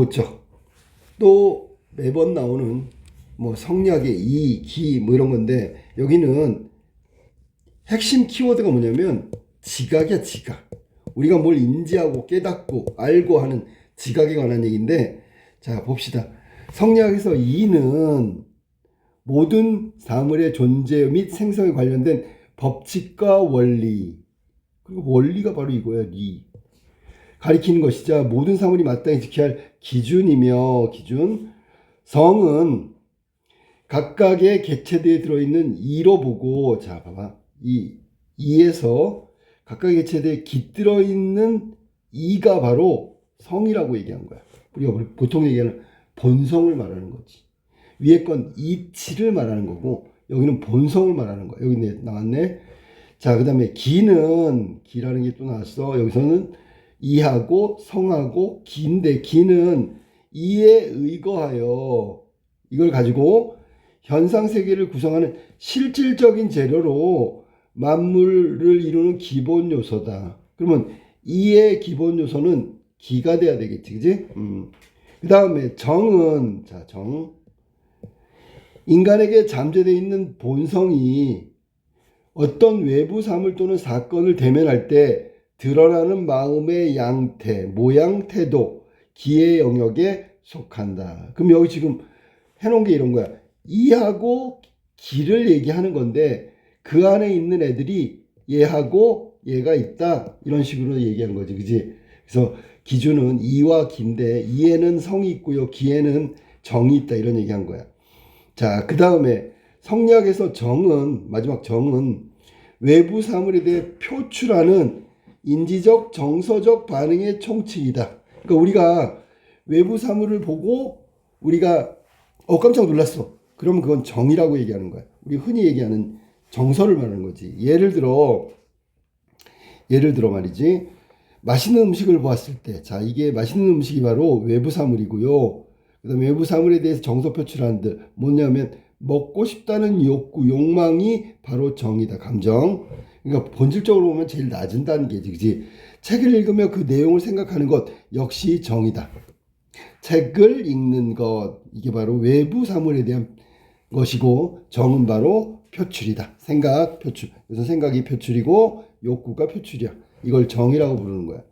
고쳐. 또 매번 나오는 뭐 성리학의 이, 기 뭐 이런 건데 여기는 핵심 키워드가 뭐냐면 지각이야, 지각. 우리가 뭘 인지하고 깨닫고 알고 하는 지각에 관한 얘기인데, 자 봅시다. 성리학에서 이는 모든 사물의 존재 및 생성에 관련된 법칙과 원리, 그리고 원리가 바로 이거야. 리 가리키는 것이자 모든 사물이 마땅히 지켜야 할 기준이며, 기준. 성은 각각의 객체대에 들어있는 이로 보고, 자 봐봐, 이에서 각각의 객체대에 깃들어 있는 이가 바로 성이라고 얘기한 거야. 우리가 보통 얘기하는 본성을 말하는 거지. 위에 건 이치를 말하는 거고 여기는 본성을 말하는 거야. 여기 나왔네. 자, 그 다음에 기는, 기라는 게 또 나왔어. 여기서는 이하고 성하고 기인데, 기는 이에 의거하여 이걸 가지고 현상세계를 구성하는 실질적인 재료로 만물을 이루는 기본 요소다. 그러면 이의 기본 요소는 기가 돼야 되겠지, 그지? 그 다음에 정은, 자, 정. 인간에게 잠재되어 있는 본성이 어떤 외부 사물 또는 사건을 대면할 때 드러나는 마음의 양태, 모양, 태도, 기의 영역에 속한다. 그럼 여기 지금 해놓은 게 이런 거야. 이하고 기를 얘기하는 건데 그 안에 있는 애들이 얘하고 얘가 있다. 이런 식으로 얘기한 거지. 그지? 그래서 기준은 이와 기인데 이에는 성이 있고요. 기에는 정이 있다. 이런 얘기한 거야. 자, 그 다음에 성리학에서 정은, 마지막 정은 외부 사물에 대해 표출하는 인지적, 정서적 반응의 총칙이다. 그러니까 우리가 외부 사물을 보고 우리가 깜짝 놀랐어. 그러면 그건 정이라고 얘기하는 거야. 우리 흔히 얘기하는 정서를 말하는 거지. 예를 들어 말이지. 맛있는 음식을 보았을 때, 자, 이게 맛있는 음식이 바로 외부 사물이고요. 그 다음에 외부 사물에 대해서 정서 표출하는 들 뭐냐면 먹고 싶다는 욕구, 욕망이 바로 정이다. 감정. 그러니까 본질적으로 보면 제일 낮은 단계지, 그지? 책을 읽으며 그 내용을 생각하는 것 역시 정이다. 책을 읽는 것, 이게 바로 외부 사물에 대한 것이고, 정은 바로 표출이다. 생각, 표출. 그래서 생각이 표출이고 욕구가 표출이야. 이걸 정이라고 부르는 거야.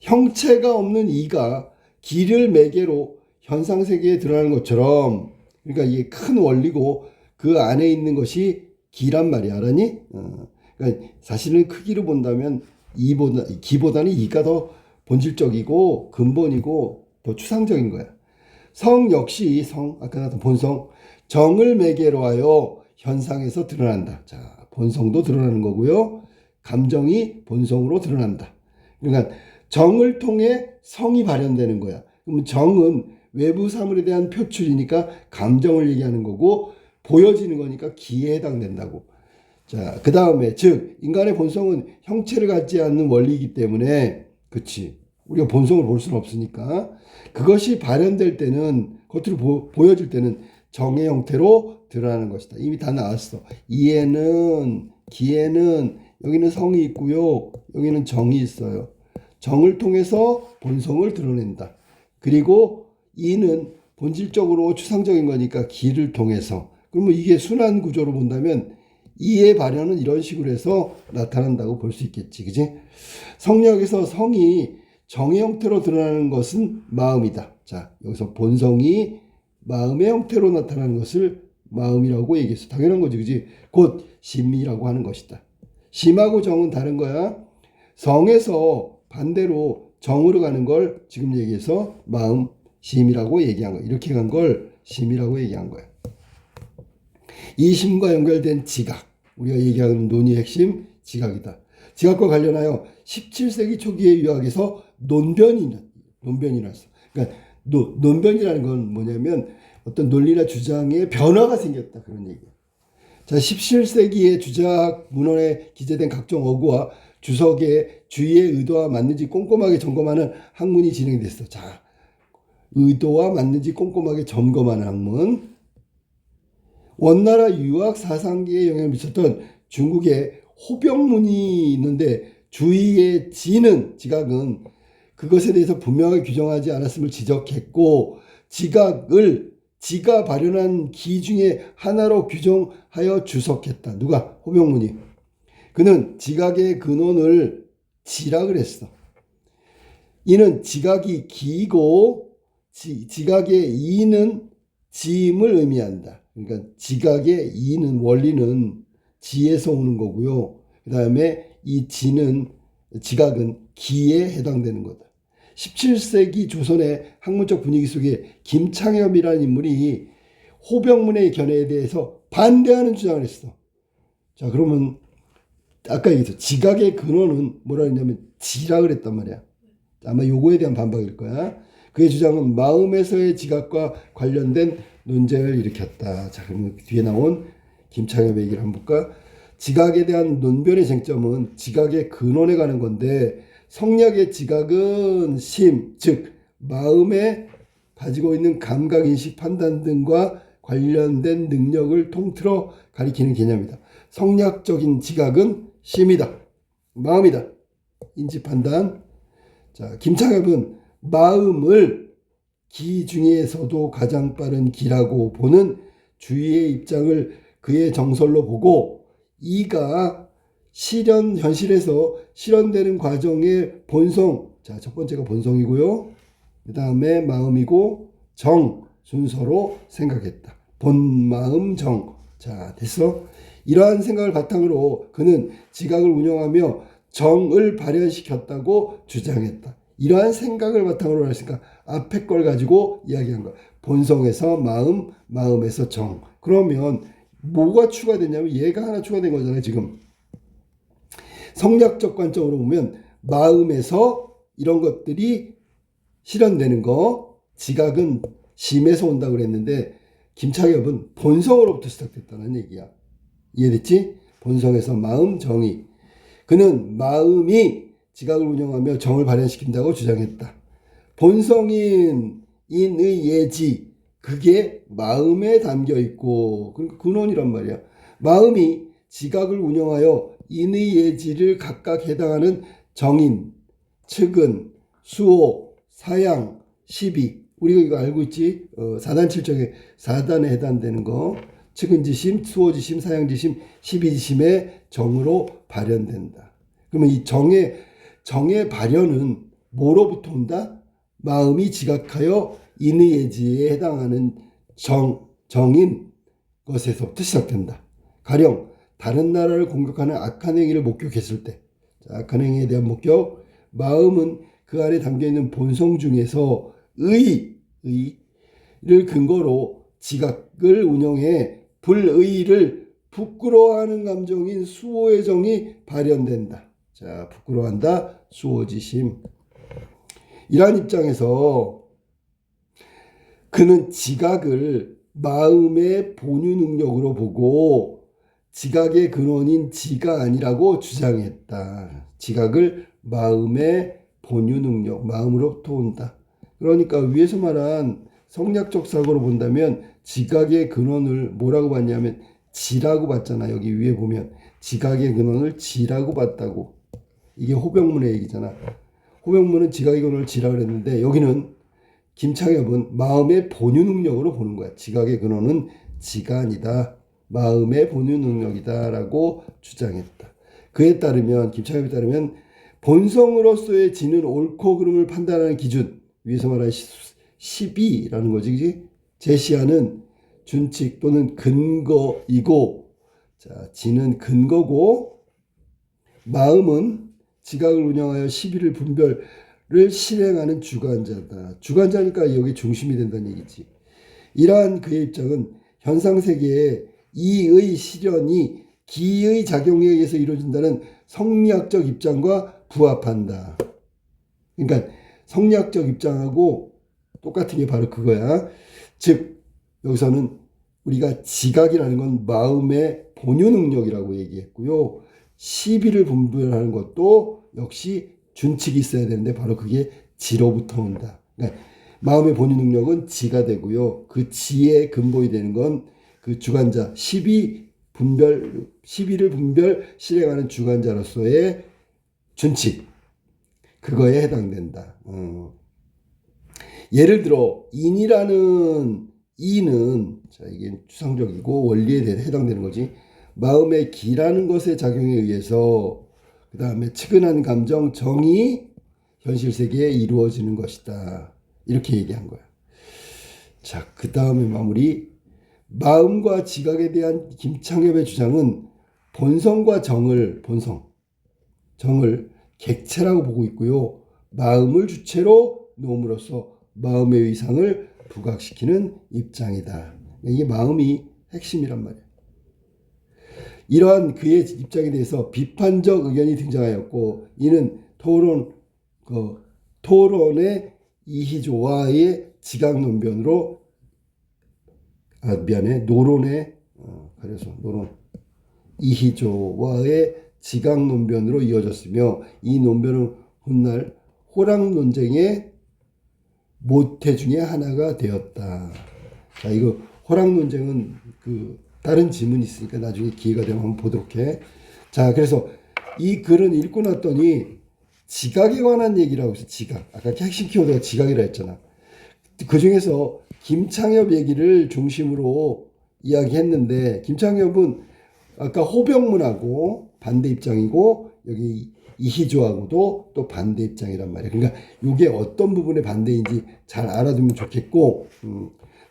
형체가 없는 이가 기를 매개로 현상세계에 드러나는 것처럼, 그러니까 이게 큰 원리고 그 안에 있는 것이 기란 말이야. 알았니? 그러니까 사실은 크기로 본다면 기보다는 이가 더 본질적이고 근본이고 더 추상적인 거야. 성 역시 아까 나왔던 본성, 정을 매개로 하여 현상에서 드러난다. 자, 본성도 드러나는 거고요. 감정이 본성으로 드러난다. 그러니까 정을 통해 성이 발현되는 거야. 그럼 정은 외부 사물에 대한 표출이니까 감정을 얘기하는 거고 보여지는 거니까 기에 해당된다고. 자, 그 다음에 즉 인간의 본성은 형체를 갖지 않는 원리이기 때문에, 그치, 우리가 본성을 볼 수는 없으니까 그것이 발현될 때는, 겉으로 보여질 때는 정의 형태로 드러나는 것이다. 이미 다 나왔어. 이에는, 기에는, 여기는 성이 있고요. 여기는 정이 있어요. 정을 통해서 본성을 드러낸다. 그리고 이는 본질적으로 추상적인 거니까 기를 통해서. 그러면 이게 순환 구조로 본다면 이의 발현은 이런 식으로 해서 나타난다고 볼 수 있겠지. 그지? 성리학에서 성이 정의 형태로 드러나는 것은 마음이다. 자, 여기서 본성이 마음의 형태로 나타나는 것을 마음이라고 얘기했어. 당연한 거지. 그지? 곧 심이라고 하는 것이다. 심하고 정은 다른 거야. 성에서 반대로 정으로 가는 걸 지금 얘기해서 마음, 심이라고 얘기한 거야. 이렇게 간 걸 심이라고 얘기한 거야. 이 심과 연결된 지각, 우리가 얘기하는 논의의 핵심, 지각이다. 지각과 관련하여 17세기 초기의 유학에서 논변이 났어. 그러니까 논변이라는 건 뭐냐면 어떤 논리나 주장에 변화가 생겼다, 그런 얘기야. 자, 17세기의 주작 문헌에 기재된 각종 어구와 주석의 주의의 의도와 맞는지 꼼꼼하게 점검하는 학문이 진행됐어. 자, 의도와 맞는지 꼼꼼하게 점검하는 학문. 원나라 유학 사상기에 영향을 미쳤던 중국의 호병문이 있는데, 주의의 지각은 그것에 대해서 분명하게 규정하지 않았음을 지적했고 지각을 지가 발현한 기 중에 하나로 규정하여 주석했다. 누가? 호명문이. 그는 지각의 근원을 지라 그랬어. 이는 지각이 기이고 지각의 이는 지임을 의미한다. 그러니까 지각의 이는 원리는 지에서 오는 거고요. 그 다음에 이 지각은 기에 해당되는 거다. 17세기 조선의 학문적 분위기 속에 김창엽이라는 인물이 호병문의 견해에 대해서 반대하는 주장을 했어. 자, 그러면 아까 얘기했죠. 지각의 근원은 뭐라 했냐면 지라 그랬단 말이야. 아마 요거에 대한 반박일 거야. 그의 주장은 마음에서의 지각과 관련된 논쟁을 일으켰다. 자, 그러면 뒤에 나온 김창엽의 얘기를 한번 볼까? 지각에 대한 논변의 쟁점은 지각의 근원에 가는 건데 성략의 지각은 심, 즉 마음에 가지고 있는 감각, 인식, 판단 등과 관련된 능력을 통틀어 가리키는 개념이다. 성략적인 지각은 심이다. 마음이다. 인지, 판단. 자, 김창엽은 마음을 기 중에서도 가장 빠른 기라고 보는 주위의 입장을 그의 정설로 보고 이가 현실에서 실현되는 과정의 본성. 자, 첫 번째가 본성이고요. 그 다음에 마음이고 순서로 생각했다. 본, 마음, 정. 자, 됐어? 이러한 생각을 바탕으로 그는 지각을 운영하며 정을 발현시켰다고 주장했다. 이러한 생각을 바탕으로 했으니까 앞에 걸 가지고 이야기한 거야. 본성에서 마음, 마음에서 정. 그러면 뭐가 추가됐냐면 얘가 하나 추가된 거잖아요, 지금. 성략적 관점으로 보면 마음에서 이런 것들이 실현되는 거, 지각은 심에서 온다고 그랬는데 김창엽은 본성으로부터 시작됐다는 얘기야. 이해됐지? 본성에서 마음, 정의. 그는 마음이 지각을 운영하며 정을 발현시킨다고 주장했다. 본성인 인의 예지, 그게 마음에 담겨 있고, 그러니까 근원이란 말이야. 마음이 지각을 운영하여 인의 예지를 각각 해당하는 정인, 측은, 수호, 사양, 시비. 우리가 이거 알고 있지? 4단 7정에 4단에 해당되는 거. 측은지심, 수호지심, 사양지심, 시비지심의 정으로 발현된다. 그러면 이 정의 발현은 뭐로부터 온다? 마음이 지각하여 인의 예지에 해당하는 정인 것에서부터 시작된다. 가령 다른 나라를 공격하는 악한 행위를 목격했을 때, 악한 행위에 대한 목격, 마음은 그 안에 담겨있는 본성 중에서 의를 근거로 지각을 운영해 불의를 부끄러워하는 감정인 수호의 정이 발현된다. 자, 부끄러워한다. 수호지심. 이러한 입장에서 그는 지각을 마음의 본유 능력으로 보고 지각의 근원인 지가 아니라고 주장했다. 지각을 마음의 본유 능력, 마음으로부터 온다. 그러니까 위에서 말한 성략적 사고로 본다면 지각의 근원을 뭐라고 봤냐면 지라고 봤잖아. 여기 위에 보면 지각의 근원을 지라고 봤다고. 이게 호병문의 얘기잖아. 호병문은 지각의 근원을 지라고 그랬는데 여기는 김창엽은 마음의 본유 능력으로 보는 거야. 지각의 근원은 지가 아니다. 마음의 본유 능력이다 라고 주장했다. 그에 따르면 김창엽에 따르면 본성으로서의 지는 옳고 그름을 판단하는 기준, 위에서 말한 시비라는 거지, 그지? 제시하는 준칙 또는 근거이고, 자, 지는 근거고, 마음은 지각을 운영하여 시비를 분별을 실행하는 주관자다. 주관자니까 여기 중심이 된다는 얘기지. 이러한 그의 입장은 현상세계의 이의 실현이 기의 작용에 의해서 이루어진다는 성리학적 입장과 부합한다. 그러니까 성리학적 입장하고 똑같은 게 바로 그거야. 즉 여기서는 우리가 지각이라는 건 마음의 본유 능력이라고 얘기했고요. 시비를 분별하는 것도 역시 준칙이 있어야 되는데 바로 그게 지로부터 온다. 그러니까 마음의 본유 능력은 지가 되고요. 그 지의 근본이 되는 건 그 주관자, 시비를 분별 실행하는 주관자로서의 준칙. 그거에 해당된다. 예를 들어 인이라는 이는 자 이게 추상적이고 원리에 해당되는 거지. 마음의 기라는 것의 작용에 의해서 그 다음에 측은한 감정 정이 현실 세계에 이루어지는 것이다. 이렇게 얘기한 거야. 자, 그 다음에 마무리. 마음과 지각에 대한 김창엽의 주장은 본성과 정을 객체라고 보고 있고요. 마음을 주체로 놓음으로써 마음의 위상을 부각시키는 입장이다. 이게 마음이 핵심이란 말이야. 이러한 그의 입장에 대해서 비판적 의견이 등장하였고 이는 토론의 이희조와의 지각 논변으로 노론 이희조와의 지각 논변으로 이어졌으며 이 논변은 훗날 호랑 논쟁의 모태 중에 하나가 되었다. 자, 이거 호랑 논쟁은 다른 지문이 있으니까 나중에 기회가 되면 한번 보도록 해. 자, 그래서 이 글은 읽고 났더니 지각에 관한 얘기를 하고 있어. 지각. 아까 핵심 키워드가 지각이라 했잖아. 그 중에서 김창엽 얘기를 중심으로 이야기했는데 김창엽은 아까 호병문하고 반대 입장이고 여기 이희조하고도 또 반대 입장이란 말이야. 그러니까 이게 어떤 부분의 반대인지 잘 알아두면 좋겠고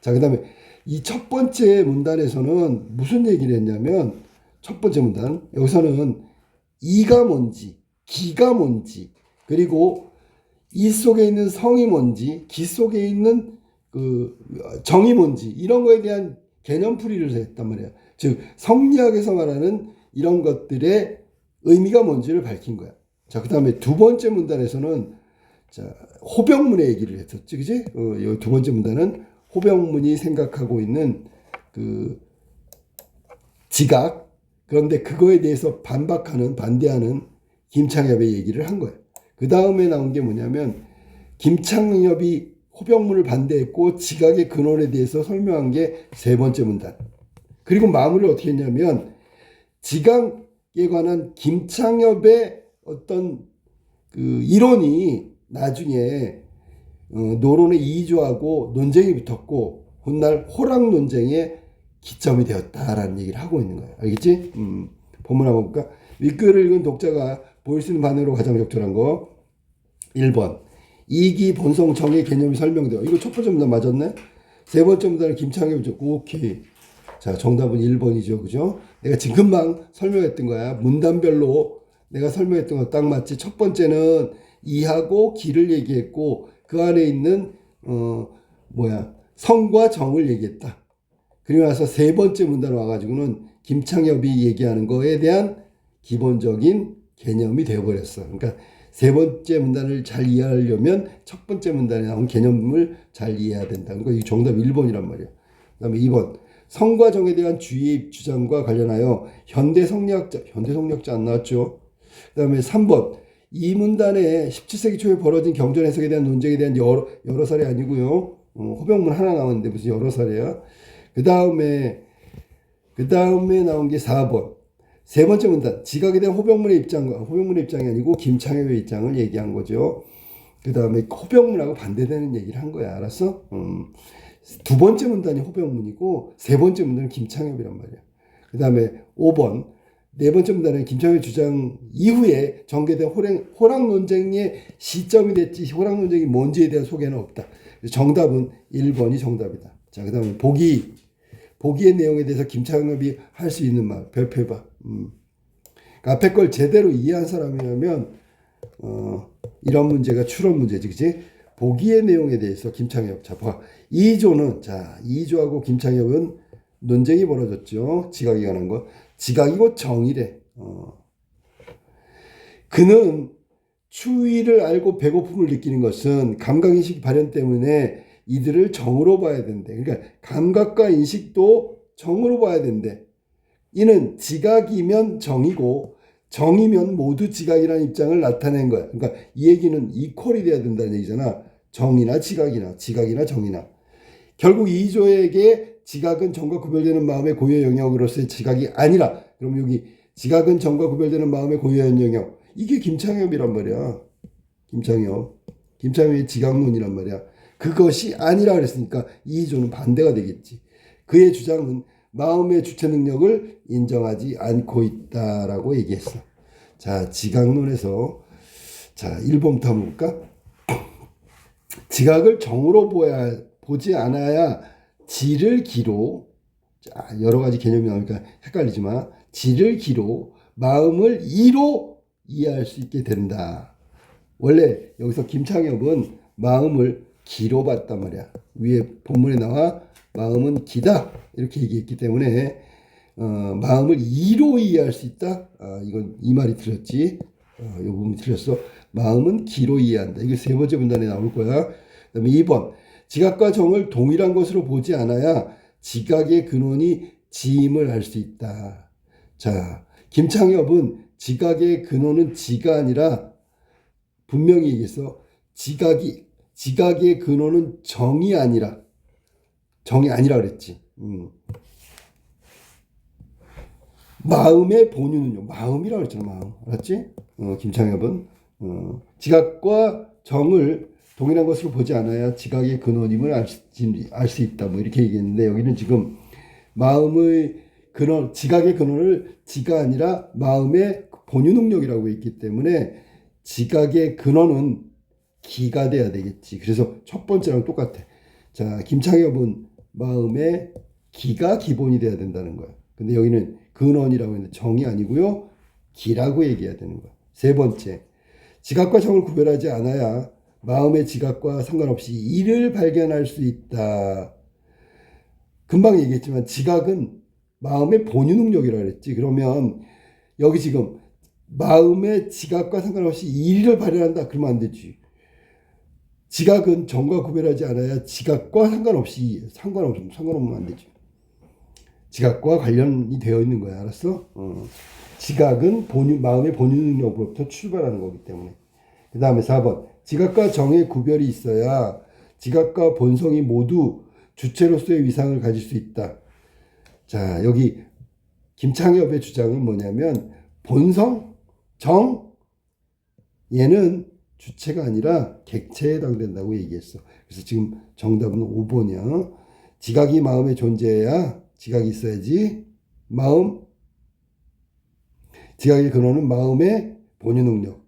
자, 그 다음에 이 첫 번째 문단에서는 무슨 얘기를 했냐면 첫 번째 문단 여기서는 이가 뭔지 기가 뭔지 그리고 이 속에 있는 성이 뭔지 기 속에 있는 정이 뭔지 이런 거에 대한 개념풀이를 했단 말이야. 즉 성리학에서 말하는 이런 것들의 의미가 뭔지를 밝힌 거야. 자, 그 다음에 두 번째 문단에서는 자, 호병문의 얘기를 했었지, 그지? 이 두 번째 문단은 호병문이 생각하고 있는 지각, 그런데 그거에 대해서 반대하는 김창엽의 얘기를 한 거예요. 그 다음에 나온 게 뭐냐면 김창엽이 호병문을 반대했고 지각의 근원에 대해서 설명한 게 세 번째 문단. 그리고 마무리를 어떻게 했냐면 지각에 관한 김창엽의 어떤 이론이 나중에 노론의 이의조하고 논쟁이 붙었고 훗날 호랑 논쟁의 기점이 되었다라는 얘기를 하고 있는 거예요. 알겠지? 본문 한번 볼까? 윗글을 읽은 독자가 보일 수 있는 반응으로 가장 적절한 거 1번 이기 본성 정의 개념이 설명돼요. 이거 첫 번째 문단 맞았네? 세 번째 문단을 김창엽이 줬고 오케이. 자, 정답은 1번이죠. 그죠? 내가 지금 금방 설명했던 거야. 문단별로 내가 설명했던 거 딱 맞지? 첫 번째는 이하고 기를 얘기했고 그 안에 있는 성과 정을 얘기했다. 그리고 나서 세 번째 문단 와가지고는 김창엽이 얘기하는 거에 대한 기본적인 개념이 되어버렸어. 그러니까 세 번째 문단을 잘 이해하려면 첫 번째 문단에 나온 개념을 잘 이해해야 된다. 그러니까 이 정답 1번이란 말이야. 그 다음에 2번. 성과 정에 대한 주의 주장과 관련하여 현대 성리학자 안 나왔죠. 그 다음에 3번. 이 문단에 17세기 초에 벌어진 경전 해석에 대한 논쟁에 대한 여러 사례 아니고요. 호병문 하나 나왔는데 무슨 여러 사례야. 그 다음에 나온 게 4번. 세 번째 문단, 지각에 대한 호병문의 입장이 아니고 김창엽의 입장을 얘기한 거죠. 그 다음에 호병문하고 반대되는 얘기를 한 거야. 알았어? 두 번째 문단이 호병문이고 세 번째 문단은 김창엽이란 말이야. 그 다음에 5번, 네 번째 문단은 김창엽 주장 이후에 전개된 호랑 논쟁의 시점이 됐지 호랑 논쟁이 뭔지에 대한 소개는 없다. 정답은 1번이 정답이다. 자, 그 다음에 보기의 내용에 대해서 김창엽이 할 수 있는 말 별표해봐. 그러니까 앞에 걸 제대로 이해한 사람이라면 이런 문제가 추론 문제지, 그치? 보기의 내용에 대해서 김창엽. 자, 봐. 이조하고 김창엽은 논쟁이 벌어졌죠. 지각이 관한 거. 지각이고 정이래. 그는 추위를 알고 배고픔을 느끼는 것은 감각인식 발현 때문에 이들을 정으로 봐야 된대. 그러니까 감각과 인식도 정으로 봐야 된대. 이는 지각이면 정이고 정이면 모두 지각이라는 입장을 나타낸 거야. 그러니까 이 얘기는 이퀄이 돼야 된다는 얘기잖아. 정이나 지각이나 정이나. 결국 이조에게 지각은 정과 구별되는 마음의 고유의 영역으로서의 지각이 아니라, 그럼 여기 지각은 정과 구별되는 마음의 고유의 영역. 이게 김창엽이란 말이야. 김창엽의 지각론이란 말이야. 그것이 아니라 그랬으니까 이의조는 반대가 되겠지. 그의 주장은 마음의 주체 능력을 인정하지 않고 있다라고 얘기했어. 자, 지각론에서 자, 1번부터 한번 볼까? 지각을 정으로 보지 않아야 지를 기로, 자, 여러 가지 개념이 나오니까 헷갈리지 마. 지를 기로, 마음을 이로 이해할 수 있게 된다. 원래 여기서 김창엽은 마음을 기로 봤단 말이야. 위에 본문에 나와 마음은 기다 이렇게 얘기했기 때문에 마음을 이로 이해할 수 있다. 이건 이 말이 틀렸지. 이 부분이 틀렸어. 마음은 기로 이해한다. 이게 세 번째 문단에 나올 거야. 그다음에 2번. 지각과 정을 동일한 것으로 보지 않아야 지각의 근원이 지임을 할 수 있다. 자, 김창엽은 지각의 근원은 지가 아니라 분명히 얘기해서 지각의 근원은 정이 아니라 그랬지. 마음의 본유는요. 마음이라고 했잖아. 마음. 알았지? 김창엽은 지각과 정을 동일한 것으로 보지 않아야 지각의 근원임을 알 수 있다. 뭐 이렇게 얘기했는데 여기는 지금 마음의 근원, 지각의 근원을 지가 아니라 마음의 본유 능력이라고 했기 때문에 지각의 근원은 기가 돼야 되겠지. 그래서 첫 번째랑 똑같아. 자, 김창엽은 마음의 기가 기본이 돼야 된다는 거야. 근데 여기는 근원이라고 했는데 정이 아니고요. 기라고 얘기해야 되는 거야. 세 번째. 지각과 정을 구별하지 않아야 마음의 지각과 상관없이 이를 발견할 수 있다. 금방 얘기했지만 지각은 마음의 본유 능력이라고 그랬지. 그러면 여기 지금 마음의 지각과 상관없이 이를 발현한다. 그러면 안 되지. 지각은 정과 구별하지 않아야 지각과 상관없으면 안 되지. 지각과 관련이 되어 있는 거야. 알았어? 지각은 마음의 본유 능력으로부터 출발하는 거기 때문에. 그 다음에 4번. 지각과 정의 구별이 있어야 지각과 본성이 모두 주체로서의 위상을 가질 수 있다. 자, 여기 김창엽의 주장은 뭐냐면 본성, 정, 얘는 주체가 아니라 객체에 해당된다고 얘기했어. 그래서 지금 정답은 5번이야. 지각이 마음에 존재해야 지각이 있어야지. 지각의 근원은 마음의 본유 능력.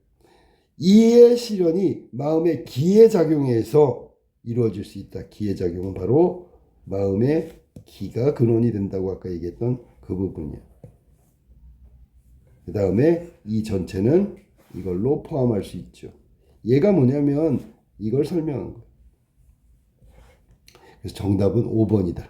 이의 실현이 마음의 기의 작용에서 이루어질 수 있다. 기의 작용은 바로 마음의 기가 근원이 된다고 아까 얘기했던 그 부분이야. 그 다음에 이 전체는 이걸로 포함할 수 있죠. 얘가 뭐냐면 이걸 설명한 거야. 그래서 정답은 5번이다.